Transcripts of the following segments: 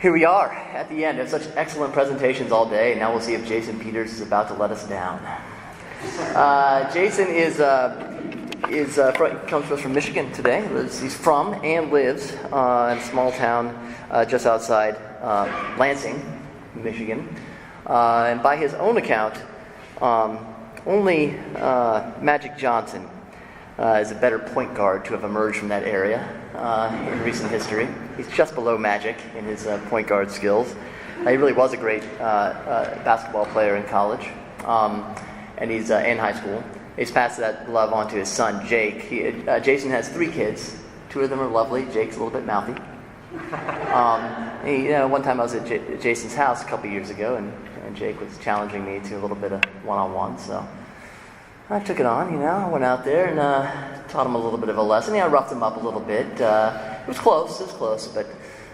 Here we are at the end of such excellent presentations all day, and now we'll see if Jason Peters is about to let us down. Jason comes to us from Michigan today. He's from and lives in a small town just outside Lansing, Michigan. And by his own account, only Magic Johnson is a better point guard to have emerged from that area in recent history. He's just below Magic in his point guard skills. He really was a great basketball player in college, and he's in high school. He's passed that love on to his son, Jake. Jason has 3 kids. 2 of them are lovely. Jake's a little bit mouthy. One time I was at Jason's house a couple years ago, and Jake was challenging me to a little bit of one-on-one, so I took it on, I went out there and taught him a little bit of a lesson. I roughed him up a little bit. It was close, but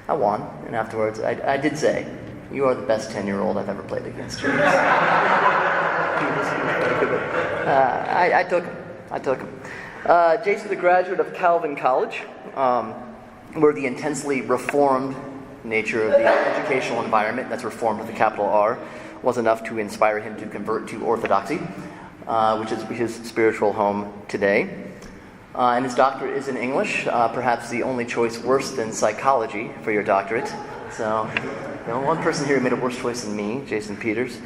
I won. And afterwards, I did say, "You are the best 10-year-old I've ever played against." I took him. Jason's a graduate of Calvin College, where the intensely reformed nature of the educational environment, that's reformed with a capital R, was enough to inspire him to convert to orthodoxy, which is his spiritual home today. And his doctorate is in English, perhaps the only choice worse than psychology for your doctorate. So, one person here made a worse choice than me, Jason Peters.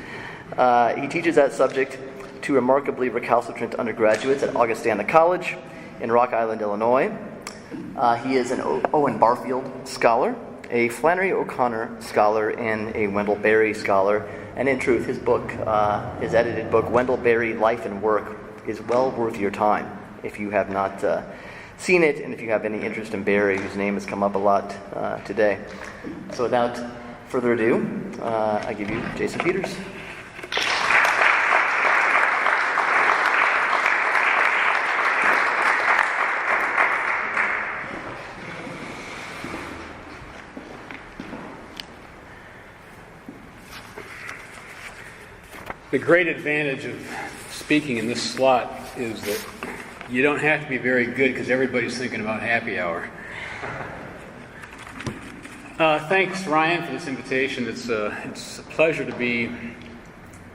He teaches that subject to remarkably recalcitrant undergraduates at Augustana College in Rock Island, Illinois. He is an Owen Barfield Scholar, a Flannery O'Connor Scholar, and a Wendell Berry Scholar. And in truth, his book, his edited book, Wendell Berry, Life and Work, is well worth your time if you have not seen it, and if you have any interest in Berry, whose name has come up a lot today. So without further ado, I give you Jason Peters. The great advantage of speaking in this slot is that you don't have to be very good because everybody's thinking about happy hour. Thanks, Ryan, for this invitation. It's a pleasure to be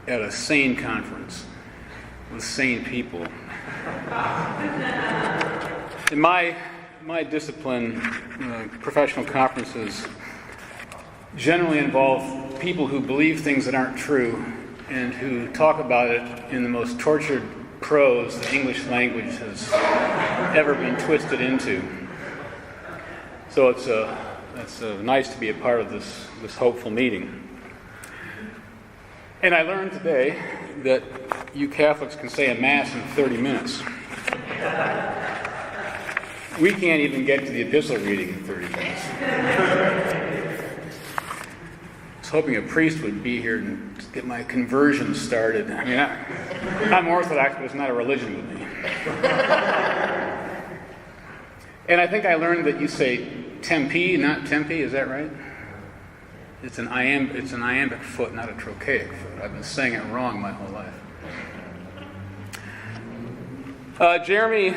at a sane conference with sane people. In my discipline, professional conferences generally involve people who believe things that aren't true and who talk about it in the most tortured prose the English language has ever been twisted into. So it's nice to be a part of this hopeful meeting. And I learned today that you Catholics can say a Mass in 30 minutes. We can't even get to the epistle reading in 30 minutes. I was hoping a priest would be here and get my conversion started. I mean, I'm Orthodox, but it's not a religion with me. And I think I learned that you say Tempe, not Tempe. Is that right? It's an iambic foot, not a trochaic foot. I've been saying it wrong my whole life. Jeremy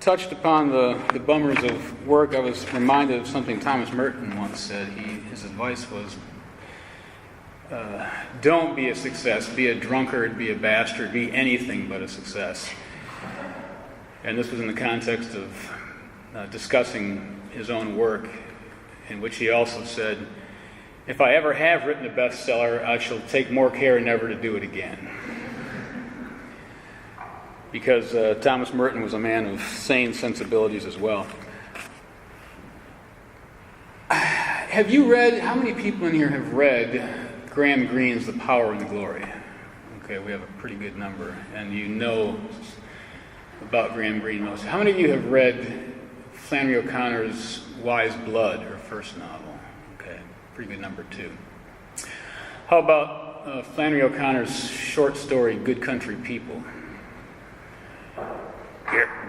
touched upon the bummers of work. I was reminded of something Thomas Merton once said. His advice was, don't be a success. Be a drunkard, be a bastard, be anything but a success. And this was in the context of discussing his own work, in which he also said, if I ever have written a bestseller, I shall take more care never to do it again. Because Thomas Merton was a man of sane sensibilities as well. Have you read, how many people in here have read Graham Greene's The Power and the Glory? Okay, we have a pretty good number, and you know about Graham Greene most. How many of you have read Flannery O'Connor's Wise Blood, her first novel? Okay, pretty good number too. How about Flannery O'Connor's short story, Good Country People?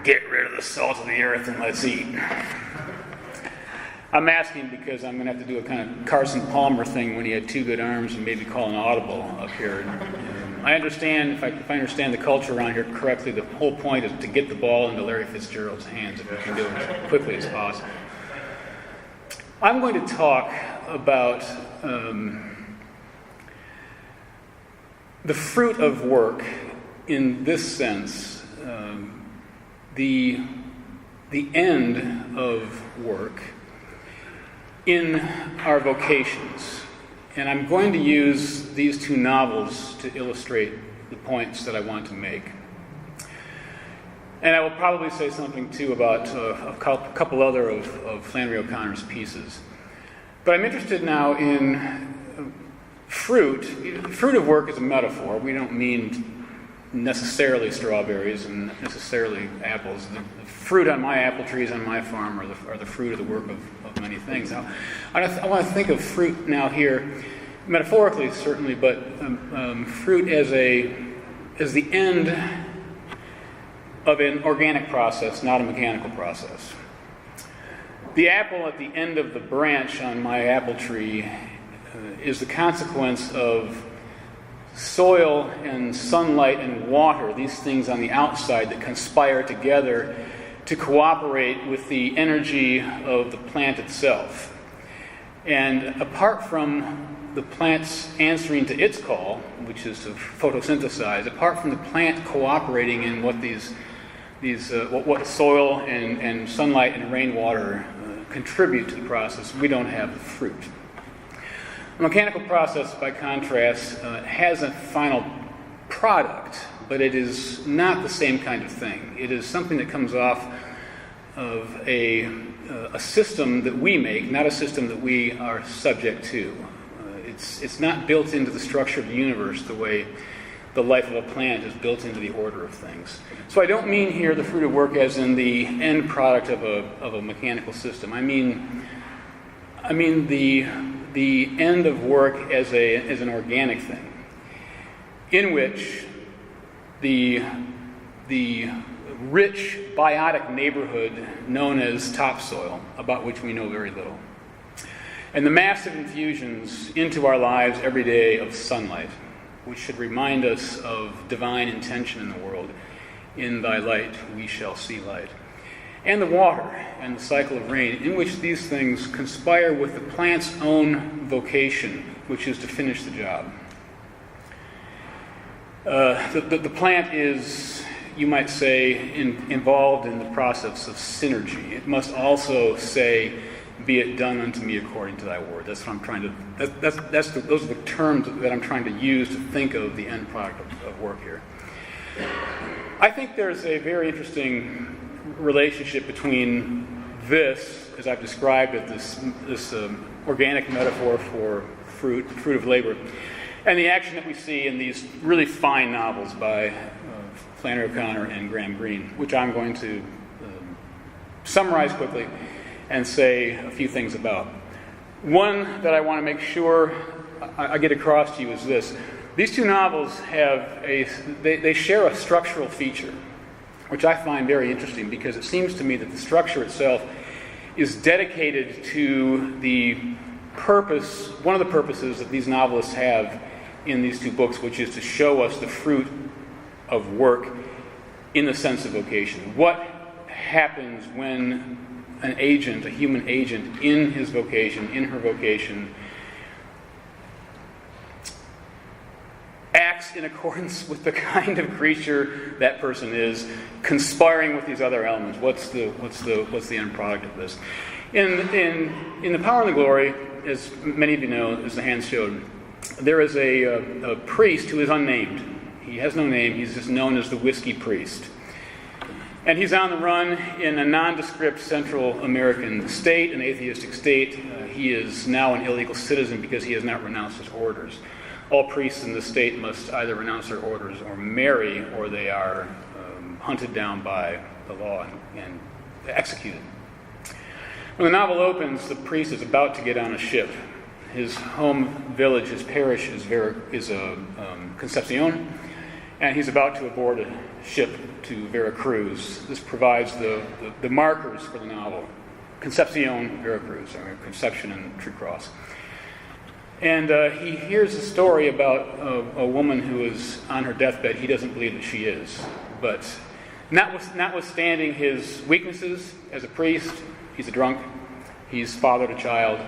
Get rid of the salt of the earth and let's eat. I'm asking because I'm going to have to do a kind of Carson Palmer thing when he had 2 good arms and maybe call an audible up here. I understand, if I understand the culture around here correctly, the whole point is to get the ball into Larry Fitzgerald's hands if we can do it as quickly as possible. I'm going to talk about the fruit of work in this sense, the end of work in our vocations. And I'm going to use these two novels to illustrate the points that I want to make. And I will probably say something, too, about a couple other of Flannery O'Connor's pieces. But I'm interested now in fruit. Fruit of work is a metaphor. We don't mean necessarily strawberries and necessarily apples. The fruit on my apple trees on my farm are the fruit of the work of many things. Now, I want to think of fruit now here, metaphorically certainly, but fruit as the end of an organic process, not a mechanical process. The apple at the end of the branch on my apple tree is the consequence of soil and sunlight and water, these things on the outside that conspire together to cooperate with the energy of the plant itself. And apart from the plant's answering to its call, which is to photosynthesize, apart from the plant cooperating in what what soil and sunlight and rainwater contribute to the process, we don't have the fruit. A mechanical process, by contrast, has a final product, but it is not the same kind of thing. It is something that comes off of a system that we make, not a system that we are subject to. It's not built into the structure of the universe the way the life of a plant is built into the order of things. So I don't mean here the fruit of work as in the end product of a mechanical system. I mean the end of work as an organic thing, in which the rich biotic neighborhood known as topsoil, about which we know very little, and the massive infusions into our lives every day of sunlight, which should remind us of divine intention in the world. In thy light we shall see light. And the water and the cycle of rain, in which these things conspire with the plant's own vocation, which is to finish the job. The plant is, you might say, involved in the process of synergy. It must also say, "Be it done unto me according to thy word." That's what I'm trying to. Those are the terms that I'm trying to use to think of the end product of work here. I think there's a very interesting relationship between this, as I've described it, this organic metaphor for fruit of labor, and the action that we see in these really fine novels by Flannery O'Connor and Greene, which I'm going to summarize quickly and say a few things about. One that I want to make sure I get across to you is this. These two novels they share a structural feature, which I find very interesting, because it seems to me that the structure itself is dedicated to the purpose, one of the purposes that these novelists have in these two books, which is to show us the fruit of work in the sense of vocation. What happens when a human agent in his vocation, in her vocation, acts in accordance with the kind of creature that person is, conspiring with these other elements. What's the end product of this? In The Power and the Glory, as many of you know, as the hands showed, there is a priest who is unnamed. He has no name. He's just known as the Whiskey Priest. And he's on the run in a nondescript Central American state, an atheistic state. He is now an illegal citizen because he has not renounced his orders. All priests in the state must either renounce their orders or marry, or they are hunted down by the law and executed. When the novel opens, the priest is about to get on a ship. His home village, his parish, is Concepcion, and he's about to board a ship to Veracruz. This provides the markers for the novel. Concepcion, Veracruz, or Conception and True Cross. And he hears a story about a woman who is on her deathbed. He doesn't believe that she is. But notwithstanding his weaknesses as a priest, he's a drunk, He's fathered a child.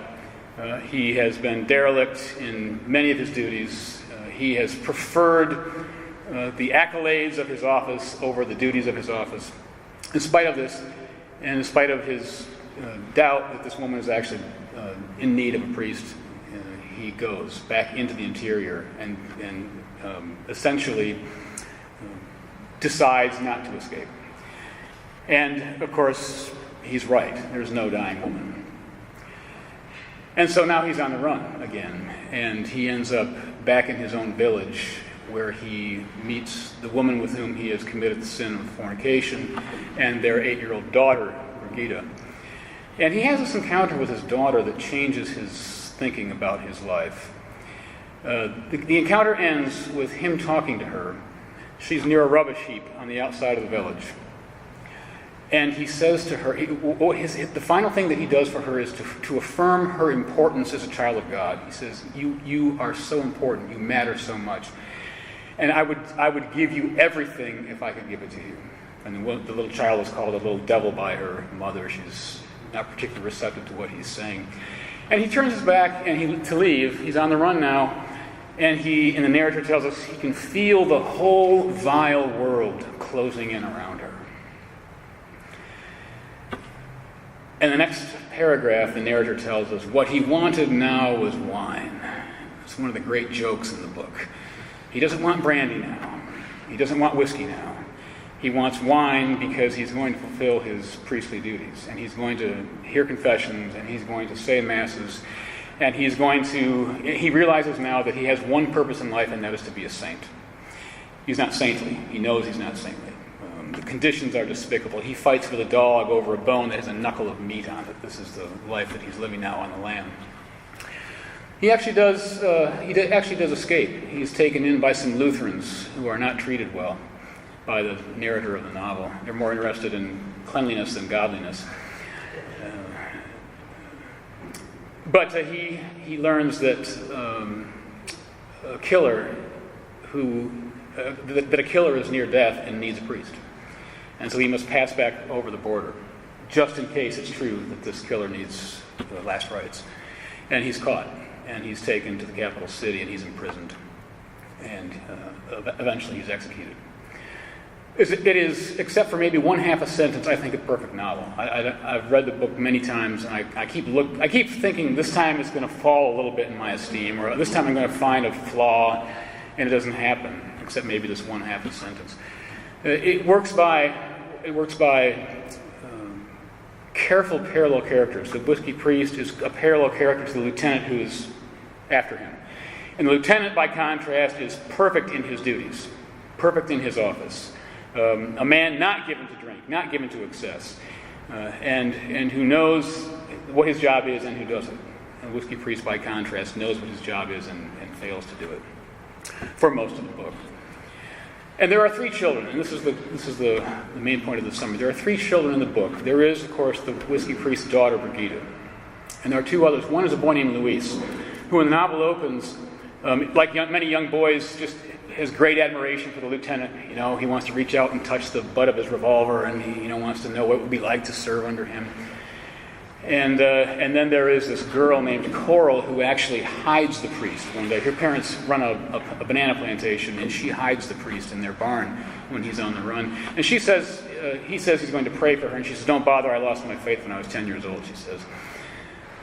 He has been derelict in many of his duties. He has preferred the accolades of his office over the duties of his office. In spite of this, and in spite of his doubt that this woman is actually in need of a priest, he goes back into the interior and essentially decides not to escape. And, of course, he's right. There's no dying woman. And so now he's on the run again, and he ends up back in his own village where he meets the woman with whom he has committed the sin of fornication and their 8-year-old daughter, Brigida. And he has this encounter with his daughter that changes his thinking about his life. The encounter ends with him talking to her. She's near a rubbish heap on the outside of the village. And he says to her, the final thing that he does for her is to affirm her importance as a child of God. He says, you are so important, you matter so much. And I would give you everything if I could give it to you. And the little child is called a little devil by her mother. She's not particularly receptive to what he's saying. And he turns his back to leave. He's on the run now. And the narrator tells us, he can feel the whole vile world closing in around her. And the next paragraph, the narrator tells us, what he wanted now was wine. It's one of the great jokes in the book. He doesn't want brandy now. He doesn't want whiskey now. He wants wine because he's going to fulfill his priestly duties. And he's going to hear confessions, and he's going to say masses, and he realizes now that he has one purpose in life, and that is to be a saint. He's not saintly. He knows he's not saintly. The conditions are despicable. He fights with a dog over a bone that has a knuckle of meat on it. This is the life that he's living now on the land. He actually does escape. He's taken in by some Lutherans who are not treated well by the narrator of the novel. They're more interested in cleanliness than godliness. But he learns that a killer is near death and needs a priest. And so he must pass back over the border, just in case it's true that this killer needs last rites. And he's caught, and he's taken to the capital city, and he's imprisoned. And eventually he's executed. It is, except for maybe one half a sentence, I think a perfect novel. I've read the book many times, and I keep thinking this time it's going to fall a little bit in my esteem, or this time I'm going to find a flaw, and it doesn't happen, except maybe this one half a sentence. It works by careful parallel characters. The whiskey priest is a parallel character to the lieutenant who is after him. And the lieutenant, by contrast, is perfect in his duties, perfect in his office. A man not given to drink, not given to excess, and who knows what his job is and who doesn't. And the whiskey priest, by contrast, knows what his job is and fails to do it for most of the book. And there are 3 children, and this is the main point of the summary. There are 3 children in the book. There is, of course, the whiskey priest's daughter, Brigida. And there are 2 others. One is a boy named Luis, who when the novel opens, like many young boys, just has great admiration for the lieutenant. You know, he wants to reach out and touch the butt of his revolver, and he wants to know what it would be like to serve under him. And then there is this girl named Coral who actually hides the priest one day. Her parents run a banana plantation, and she hides the priest in their barn when he's on the run. And he says he's going to pray for her, and she says, "Don't bother, I lost my faith when I was 10 years old," she says.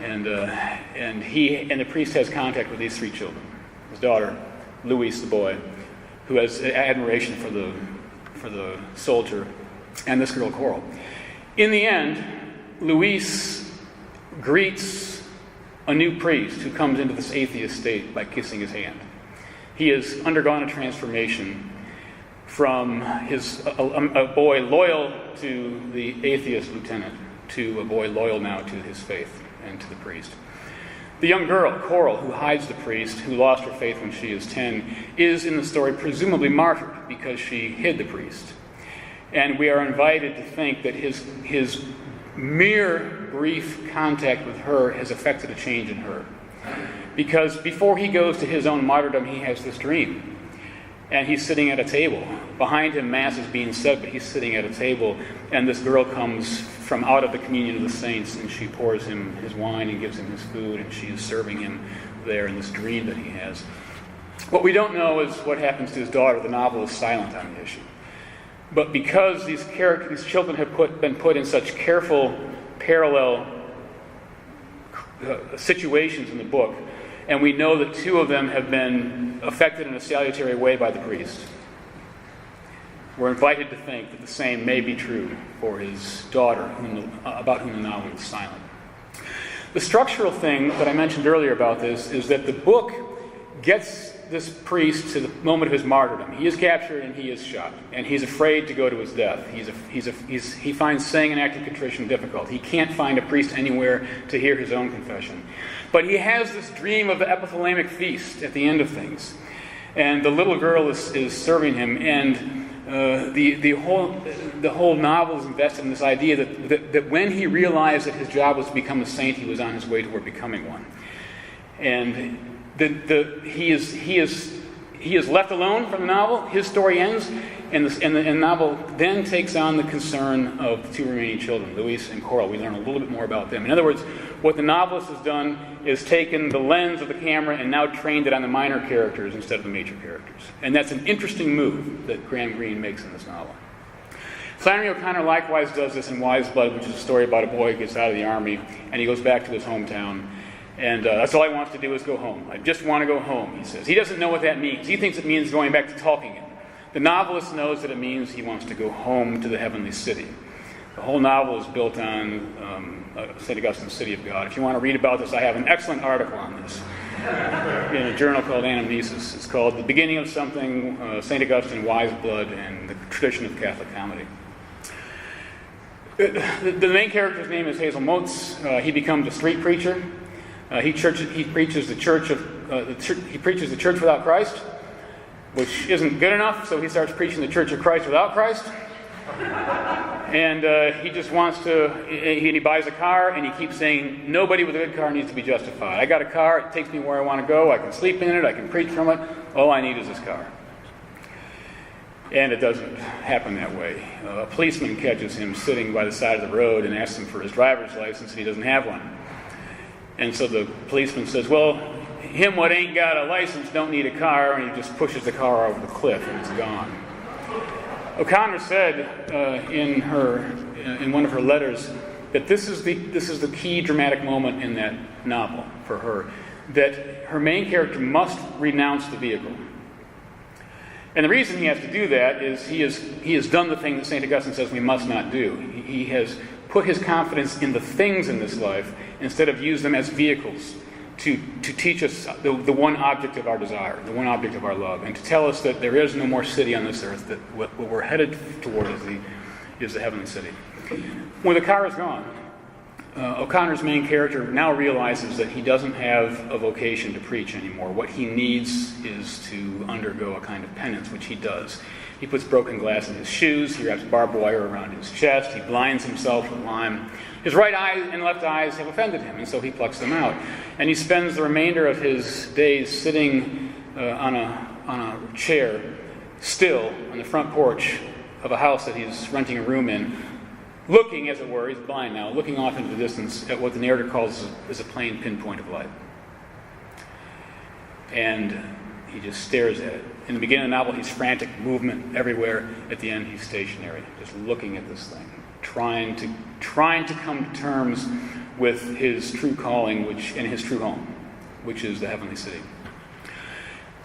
And the priest has contact with these 3 children. His daughter, Luis, the boy, who has admiration for the soldier, and this girl, Coral. In the end, Luis greets a new priest who comes into this atheist state by kissing his hand. He has undergone a transformation from a boy loyal to the atheist lieutenant to a boy loyal now to his faith and to the priest. The young girl, Coral, who hides the priest, who lost her faith when she is 10, is in the story presumably martyred because she hid the priest. And we are invited to think that his mere brief contact with her has affected a change in her. Because before he goes to his own martyrdom, he has this dream. And he's sitting at a table. Behind him, Mass is being said, but he's sitting at a table. And this girl comes from out of the communion of the saints, and she pours him his wine and gives him his food, and she is serving him there in this dream that he has. What we don't know is what happens to his daughter. The novel is silent on the issue. But because these children have been put in such careful, parallel situations in the book, and we know that two of them have been affected in a salutary way by the priest, we're invited to think that the same may be true for his daughter, about whom the novel is silent. The structural thing that I mentioned earlier about this is that the book gets this priest to the moment of his martyrdom. He is captured and he is shot, and he's afraid to go to his death. He finds saying an act of contrition difficult. He can't find a priest anywhere to hear his own confession. But he has this dream of the epithalamic feast at the end of things, and the little girl is serving him, and the whole novel is invested in this idea that when he realized that his job was to become a saint, he was on his way toward becoming one, and he is left alone from the novel. His story ends, and the novel then takes on the concern of the two remaining children, Louise and Coral. We learn a little bit more about them. In other words, what the novelist has done is taken the lens of the camera and now trained it on the minor characters instead of the major characters. And that's an interesting move that Greene makes in this novel. Flannery O'Connor likewise does this in Wise Blood, which is a story about a boy who gets out of the army and he goes back to his hometown. And that's all he wants to do is go home. I just want to go home, he says. He doesn't know what that means. He thinks it means going back to Talkingham. The novelist knows that it means he wants to go home to the heavenly city. The whole novel is built on St. Augustine's City of God. If you want to read about this, I have an excellent article on this in a journal called Anamnesis. It's called The Beginning of Something, St. Augustine, Wise Blood, and the Tradition of Catholic Comedy. The main character's name is Hazel Motes. He becomes a street preacher. He preaches the church without Christ, which isn't good enough, so he starts preaching the Church of Christ without Christ. And he just wants to, he buys a car, and he keeps saying, nobody with a good car needs to be justified. I got a car, it takes me where I want to go, I can sleep in it, I can preach from it, all I need is this car. And it doesn't happen that way. A policeman catches him sitting by the side of the road and asks him for his driver's license, and he doesn't have one. And so the policeman says, well, him what ain't got a license don't need a car, and he just pushes the car over the cliff and it's gone. O'Connor said in one of her letters that this is the key dramatic moment in that novel for her, that her main character must renounce the vehicle. And the reason he has to do that is he has done the thing that St. Augustine says we must not do. He has put his confidence in the things in this life instead of use them as vehicles to teach us the one object of our desire, the one object of our love, and to tell us that there is no more city on this earth, that what we're headed toward is the heavenly city. When the car is gone, O'Connor's main character now realizes that he doesn't have a vocation to preach anymore. What he needs is to undergo a kind of penance, which he does. He puts broken glass in his shoes, he wraps barbed wire around his chest, he blinds himself with lime. His right eye and left eyes have offended him, and so he plucks them out. And he spends the remainder of his days sitting on a chair, still, on the front porch of a house that he's renting a room in, looking, as it were, he's blind now, looking off into the distance at what the narrator calls as a plain pinpoint of light. And he just stares at it. In the beginning of the novel, he's frantic, movement everywhere. At the end, he's stationary, just looking at this thing, trying to come to terms with his true calling, and his true home, which is the heavenly city.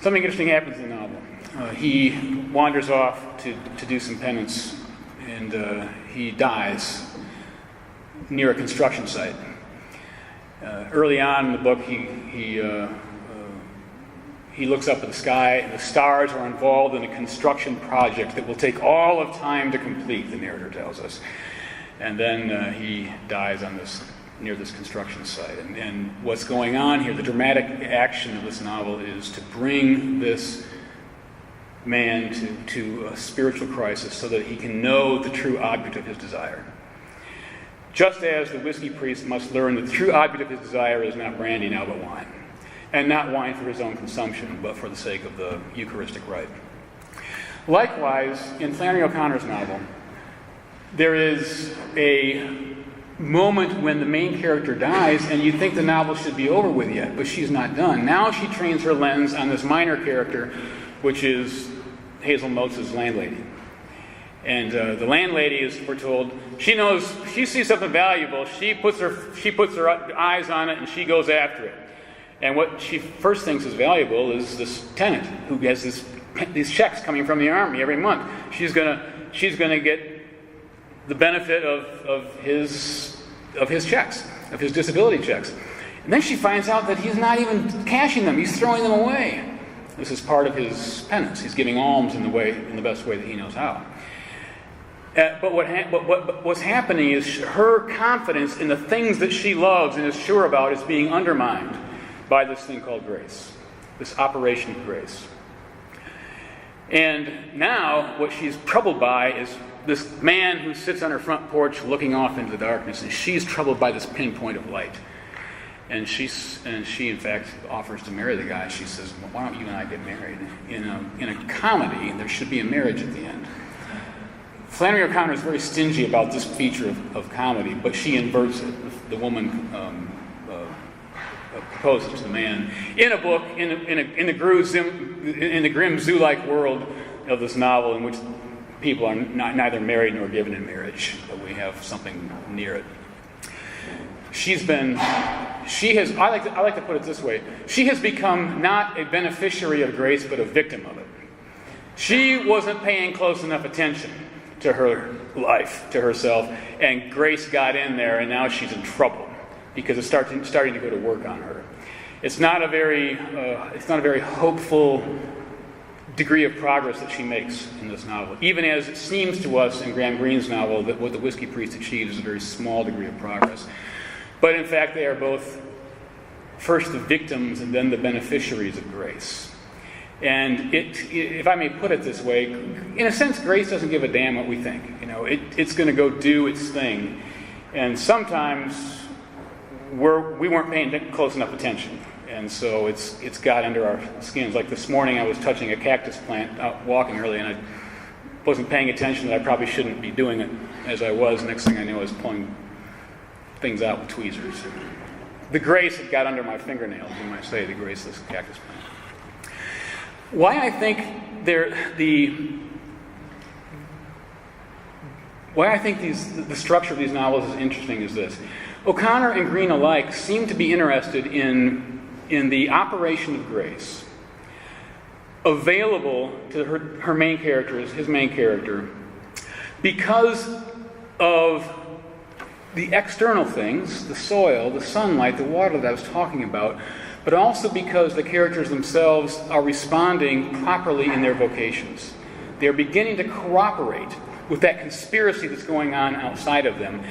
Something interesting happens in the novel. He wanders off to do some penance, and he dies near a construction site. Early on in the book, he looks up at the sky, and the stars are involved in a construction project that will take all of time to complete, the narrator tells us. And then he dies near this construction site. And what's going on here, the dramatic action of this novel, is to bring this man to a spiritual crisis so that he can know the true object of his desire. Just as the whiskey priest must learn that the true object of his desire is not brandy now but wine. And not wine for his own consumption, but for the sake of the Eucharistic rite. Likewise, in Flannery O'Connor's novel, there is a moment when the main character dies and you think the novel should be over with yet, but she's not done. Now she trains her lens on this minor character, which is Hazel Motes' landlady. And the landlady is, we're told, she knows, she sees something valuable, she puts her eyes on it and she goes after it. And what she first thinks is valuable is this tenant who has these checks coming from the army every month. She's gonna get the benefit of his checks, of his disability checks. And then she finds out that he's not even cashing them, he's throwing them away. This is part of his penance. He's giving alms in the best way that he knows how. But what's happening is her confidence in the things that she loves and is sure about is being undermined by this thing called grace, this operation of grace. And now what she's troubled by is this man who sits on her front porch looking off into the darkness, and she's troubled by this pinpoint of light. And she in fact offers to marry the guy. She says, well, why don't you and I get married? In a comedy, there should be a marriage at the end. Flannery O'Connor is very stingy about this feature of comedy, but she inverts it. The woman proposes to the man in a book in the grim zoo-like world of this novel, in which people are neither married nor given in marriage, but we have something near it. I like to put it this way: she has become not a beneficiary of grace, but a victim of it. She wasn't paying close enough attention to her life, to herself, and grace got in there, and now she's in trouble because it's starting to go to work on her. It's not a very hopeful degree of progress that she makes in this novel, even as it seems to us in Graham Greene's novel that what the whiskey priest achieved is a very small degree of progress. But in fact, they are both first the victims and then the beneficiaries of grace. And if I may put it this way, in a sense, grace doesn't give a damn what we think. It's going to go do its thing. And sometimes we weren't paying close enough attention. And so it's got under our skins. Like this morning, I was touching a cactus plant out walking early, and I wasn't paying attention that I probably shouldn't be doing it as I was. Next thing I knew, I was pulling things out with tweezers. The grace had got under my fingernails, you might say, the graceless cactus plant. Why I think the structure of these novels is interesting is this. O'Connor and Greene alike seem to be interested in the operation of grace available to her main characters, his main character, because of the external things, the soil, the sunlight, the water that I was talking about, but also because the characters themselves are responding properly in their vocations. They're beginning to cooperate with that conspiracy that's going on outside of them.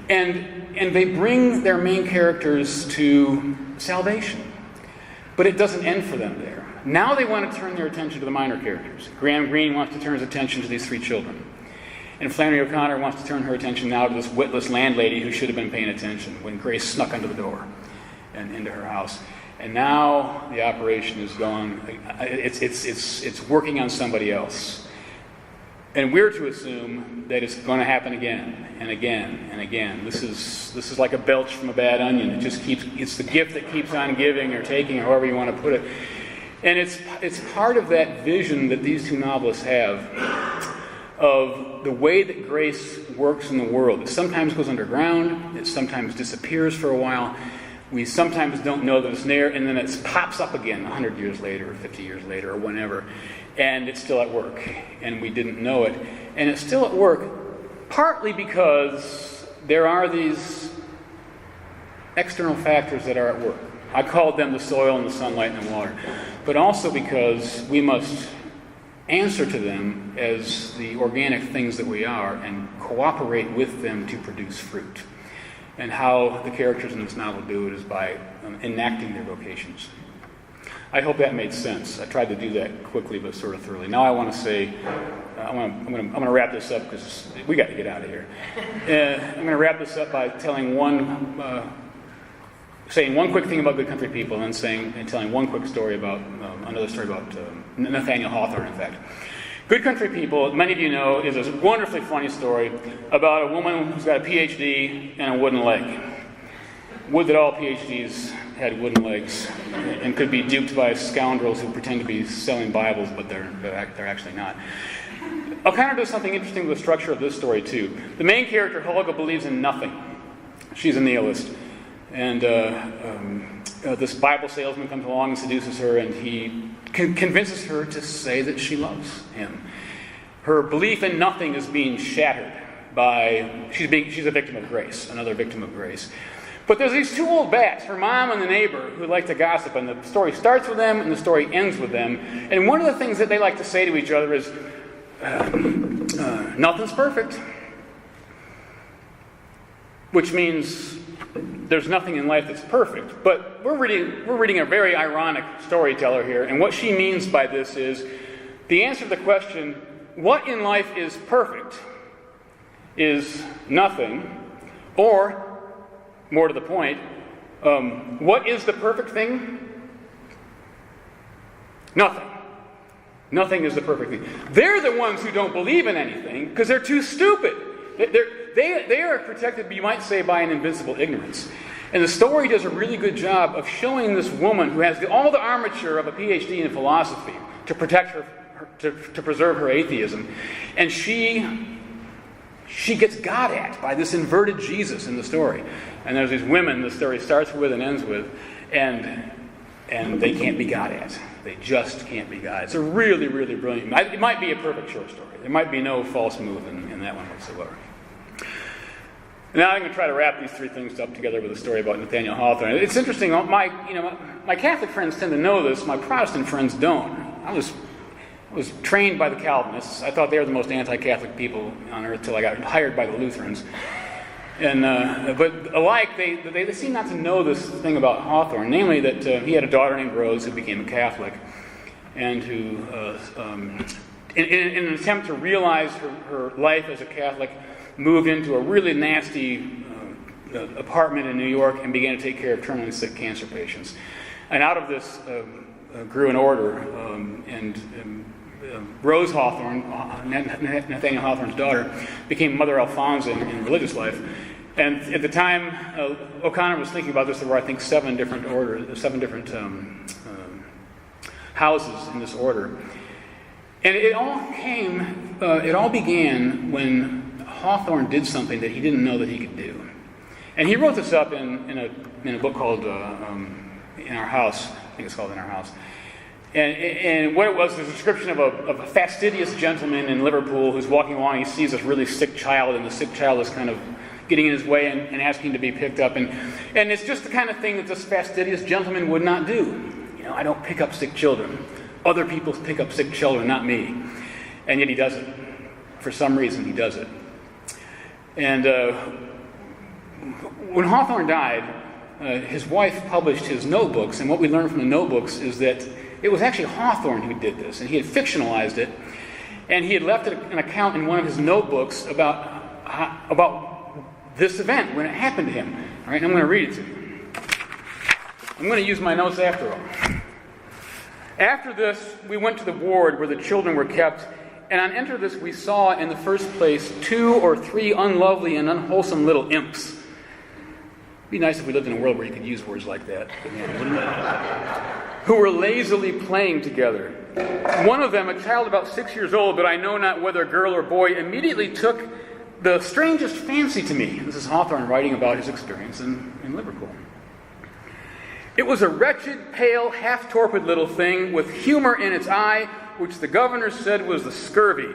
And they bring their main characters to salvation. But it doesn't end for them there. Now they want to turn their attention to the minor characters. Graham Greene wants to turn his attention to these three children. And Flannery O'Connor wants to turn her attention now to this witless landlady who should have been paying attention when Grace snuck under the door and into her house. And now the operation is gone. It's working on somebody else. And we're to assume that it's going to happen again and again and again. This is like a belch from a bad onion. It's the gift that keeps on giving or taking, or however you want to put it. And it's part of that vision that these two novelists have of the way that grace works in the world. It sometimes goes underground. It sometimes disappears for a while. We sometimes don't know that it's there, and then it pops up again 100 years later or 50 years later or whenever, and it's still at work, and we didn't know it. And it's still at work partly because there are these external factors that are at work. I called them the soil and the sunlight and the water, but also because we must answer to them as the organic things that we are and cooperate with them to produce fruit. And how the characters in this novel do it is by enacting their vocations. I hope that made sense. I tried to do that quickly but sort of thoroughly. Now I want to say, I'm going to wrap this up because we got to get out of here. I'm going to wrap this up by telling saying one quick thing about Good Country People, and telling one quick story about another story about Nathaniel Hawthorne, in fact. Good Country People, many of you know, is a wonderfully funny story about a woman who's got a PhD and a wooden leg. Would that all PhDs had wooden legs and could be duped by scoundrels who pretend to be selling Bibles, but they're actually not. O'Connor does something interesting with the structure of this story, too. The main character, Helga, believes in nothing. She's a nihilist. And this Bible salesman comes along and seduces her, and he convinces her to say that she loves him. Her belief in nothing is being shattered by... She's a victim of grace, another victim of grace. But there's these two old bats, her mom and the neighbor, who like to gossip, and the story starts with them and the story ends with them. And one of the things that they like to say to each other is, nothing's perfect. Which means there's nothing in life that's perfect. But we're reading a very ironic storyteller here, and what she means by this is the answer to the question, what in life is perfect, is nothing, or, more to the point, what is the perfect thing? Nothing. Nothing is the perfect thing. They're the ones who don't believe in anything because they're too stupid. They are protected, you might say, by an invincible ignorance. And the story does a really good job of showing this woman who has all the armature of a PhD in philosophy to protect her, to preserve her atheism. And she gets got at by this inverted Jesus in the story. And there's these women the story starts with and ends with, and they can't be got at. They just can't be got at. It's a really, really brilliant... It might be a perfect short story. There might be no false move in that one whatsoever. Now I'm going to try to wrap these three things up together with a story about Nathaniel Hawthorne. It's interesting. My Catholic friends tend to know this. My Protestant friends don't. I was trained by the Calvinists. I thought they were the most anti-Catholic people on earth till I got hired by the Lutherans. But alike, they seem not to know this thing about Hawthorne, namely that he had a daughter named Rose who became a Catholic, and who, in an attempt to realize her life as a Catholic, moved into a really nasty apartment in New York and began to take care of terminally sick cancer patients. And out of this grew an order, and Rose Hawthorne, Nathaniel Hawthorne's daughter, became Mother Alphonsa in religious life. And at the time O'Connor was thinking about this, there were, I think, seven different houses in this order. And it all began when Hawthorne did something that he didn't know that he could do. And he wrote this up in a book called In Our House. I think it's called In Our House. And what it was a description of a fastidious gentleman in Liverpool who's walking along. He sees this really sick child, and the sick child is kind of getting in his way and asking to be picked up. And it's just the kind of thing that this fastidious gentleman would not do. I don't pick up sick children. Other people pick up sick children, not me. And yet he does it. For some reason, he does it. And when Hawthorne died, his wife published his notebooks, and what we learned from the notebooks is that it was actually Hawthorne who did this, and he had fictionalized it, and he had left an account in one of his notebooks about this event when it happened to him. All right, and I'm going to read it to you. I'm going to use my notes after all. After this, we went to the ward where the children were kept, and on entering this, we saw in the first place 2 or 3 unlovely and unwholesome little imps. It'd be nice if we lived in a world where you could use words like that, wouldn't it? Who were lazily playing together. One of them, a child about 6 years old, but I know not whether girl or boy, immediately took the strangest fancy to me. This is Hawthorne writing about his experience in Liverpool. It was a wretched, pale, half-torpid little thing with humor in its eye, which the governor said was the scurvy.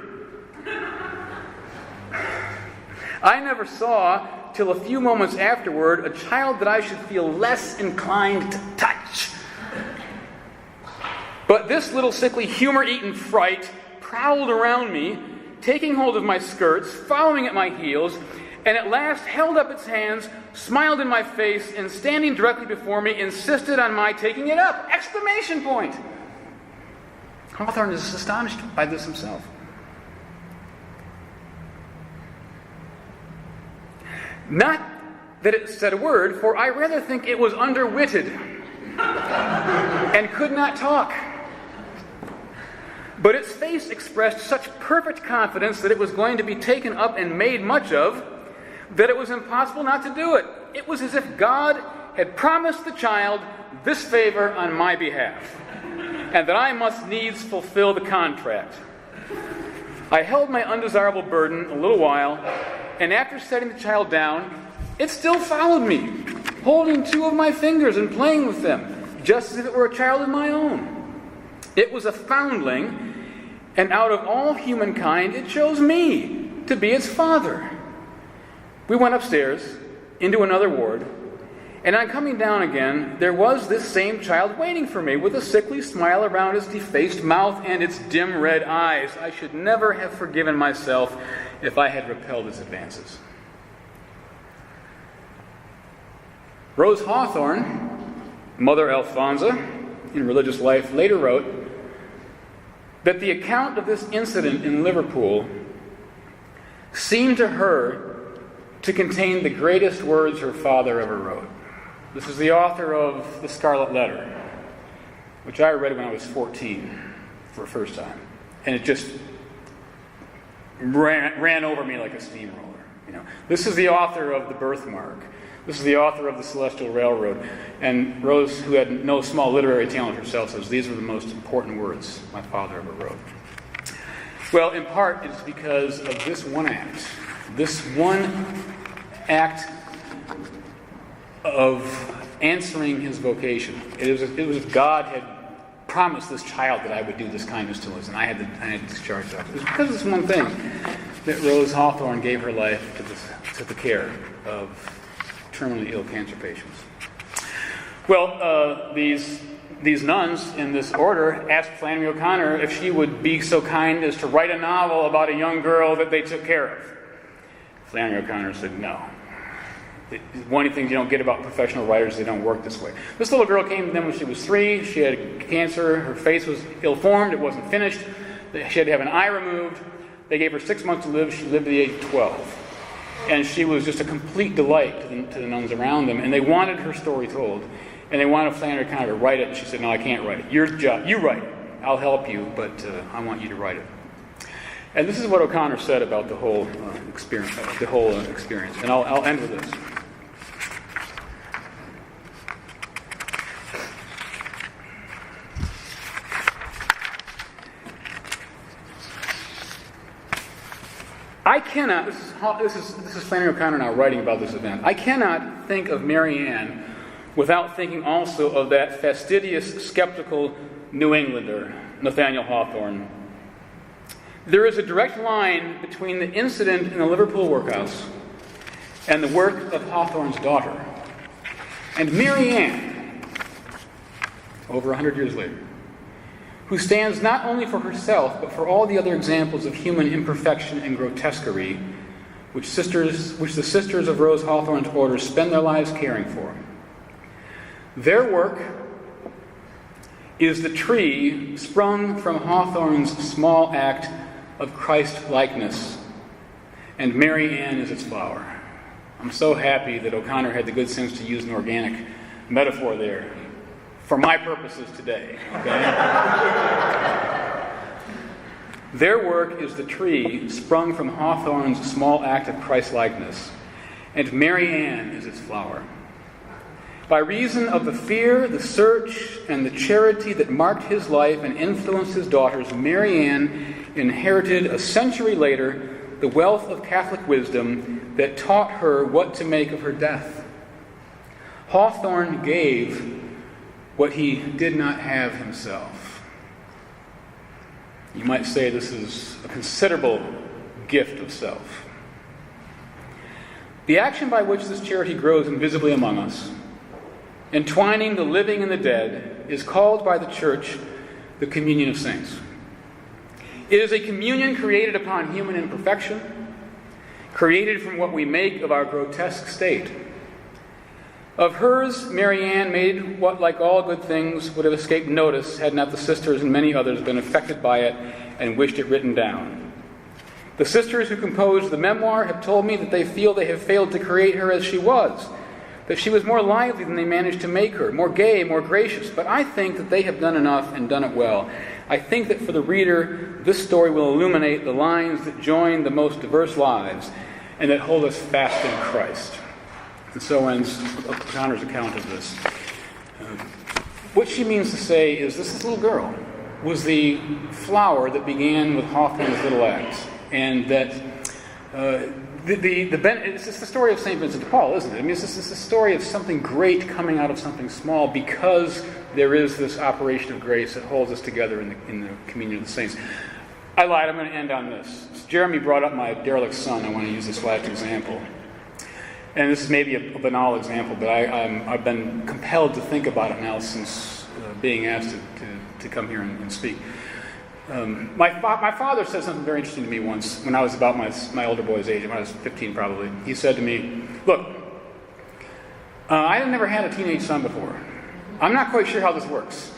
I never saw, till a few moments afterward, a child that I should feel less inclined to touch. But this little sickly, humor-eaten fright prowled around me, taking hold of my skirts, following at my heels, and at last held up its hands, smiled in my face, and standing directly before me, insisted on my taking it up! Exclamation point! Hawthorne is astonished by this himself. Not that it said a word, for I rather think it was underwitted and could not talk. But its face expressed such perfect confidence that it was going to be taken up and made much of, that it was impossible not to do it. It was as if God had promised the child this favor on my behalf, and that I must needs fulfill the contract. I held my undesirable burden a little while, and after setting the child down, it still followed me, holding two of my fingers and playing with them, just as if it were a child of my own. It was a foundling, and out of all humankind, it chose me to be its father. We went upstairs into another ward, and on coming down again, there was this same child waiting for me with a sickly smile around its defaced mouth and its dim red eyes. I should never have forgiven myself if I had repelled its advances. Rose Hawthorne, Mother Alphonsa, in Religious Life, later wrote that the account of this incident in Liverpool seemed to her to contain the greatest words her father ever wrote. This is the author of The Scarlet Letter, which I read when I was 14 for the first time. And it just ran over me like a steamroller. This is the author of The Birthmark. This is the author of The Celestial Railroad. And Rose, who had no small literary talent herself, says, these were the most important words my father ever wrote. Well, in part, it's because of this one act. This one act of answering his vocation. It was God had promised this child that I would do this kindness to us, and I had to discharge that. It was because of this one thing that Rose Hawthorne gave her life to the care of terminally ill cancer patients. Well, these nuns in this order asked Flannery O'Connor if she would be so kind as to write a novel about a young girl that they took care of. Flannery O'Connor said no. One of the things you don't get about professional writers, they don't work this way. This little girl came to them when she was 3. She had cancer. Her face was ill-formed. It wasn't finished. She had to have an eye removed. They gave her 6 months to live. She lived to the age of 12. And she was just a complete delight to the nuns around them. And they wanted her story told. And they wanted Flannery O'Connor to write it. And she said, no, I can't write it. Your job. You write it. I'll help you, but I want you to write it. And this is what O'Connor said about the whole experience. And I'll end with this. I cannot, this is Flannery O'Connor now writing about this event. I cannot think of Mary Ann without thinking also of that fastidious, skeptical New Englander, Nathaniel Hawthorne. There is a direct line between the incident in the Liverpool workhouse and the work of Hawthorne's daughter. And Mary Ann, over 100 years later, who stands not only for herself, but for all the other examples of human imperfection and grotesquerie, which the sisters of Rose Hawthorne's order spend their lives caring for. Their work is the tree sprung from Hawthorne's small act of Christ-likeness, and Mary Ann is its flower. I'm so happy that O'Connor had the good sense to use an organic metaphor there. For my purposes today, okay? Their work is the tree sprung from Hawthorne's small act of Christ-likeness, and Mary Ann is its flower. By reason of the fear, the search, and the charity that marked his life and influenced his daughters, Mary Ann inherited a century later the wealth of Catholic wisdom that taught her what to make of her death. Hawthorne gave what he did not have himself. You might say this is a considerable gift of self. The action by which this charity grows invisibly among us, entwining the living and the dead, is called by the Church the communion of saints. It is a communion created upon human imperfection, created from what we make of our grotesque state. Of hers, Mary Ann made what, like all good things, would have escaped notice had not the sisters and many others been affected by it and wished it written down. The sisters who composed the memoir have told me that they feel they have failed to create her as she was, that she was more lively than they managed to make her, more gay, more gracious. But I think that they have done enough and done it well. I think that for the reader, this story will illuminate the lines that join the most diverse lives and that hold us fast in Christ. And so ends Connor's account of this. What she means to say is this little girl was the flower that began with Hawthorne's little axe, and that it's just the story of St. Vincent de Paul, isn't it? I mean, it's the story of something great coming out of something small because there is this operation of grace that holds us together in the communion of the saints. I lied. I'm going to end on this. Jeremy brought up my derelict son. I want to use this last example. And this is maybe a banal example, but I've been compelled to think about it now since being asked to come here and speak. My father said something very interesting to me once when I was about my older boy's age, when I was 15 probably. He said to me, look, I've never had a teenage son before. I'm not quite sure how this works.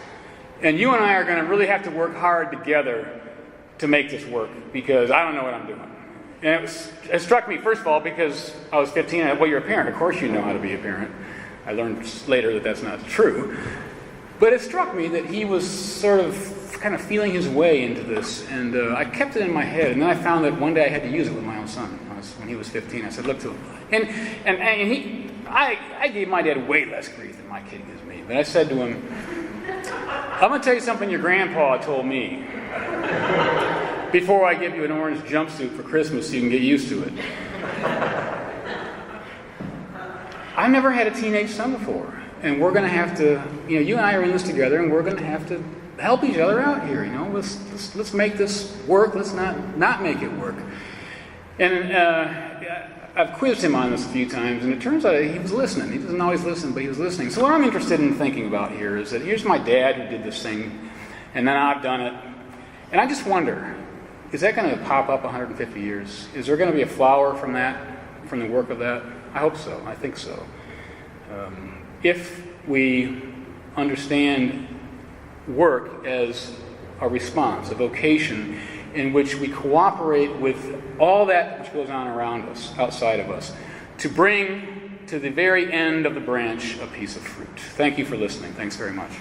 And you and I are going to really have to work hard together to make this work because I don't know what I'm doing. And it struck me, first of all, because I was 15. Well, you're a parent. Of course you know how to be a parent. I learned later that that's not true. But it struck me that he was sort of kind of feeling his way into this. And I kept it in my head. And then I found that one day I had to use it with my own son. When he was 15, I said, look to him. I gave my dad way less grief than my kid gives me. But I said to him, I'm going to tell you something your grandpa told me. Before I give you an orange jumpsuit for Christmas so you can get used to it. I've never had a teenage son before. And we're going to have to, you and I are in this together, and we're going to have to help each other out here, Let's make this work. Let's not make it work. And I've quizzed him on this a few times, and it turns out he was listening. He doesn't always listen, but he was listening. So what I'm interested in thinking about here is that here's my dad who did this thing, and then I've done it. And I just wonder, is that going to pop up 150 years? Is there going to be a flower from the work of that? I hope so. I think so. If we understand work as a response, a vocation, in which we cooperate with all that which goes on around us, outside of us, to bring to the very end of the branch a piece of fruit. Thank you for listening. Thanks very much.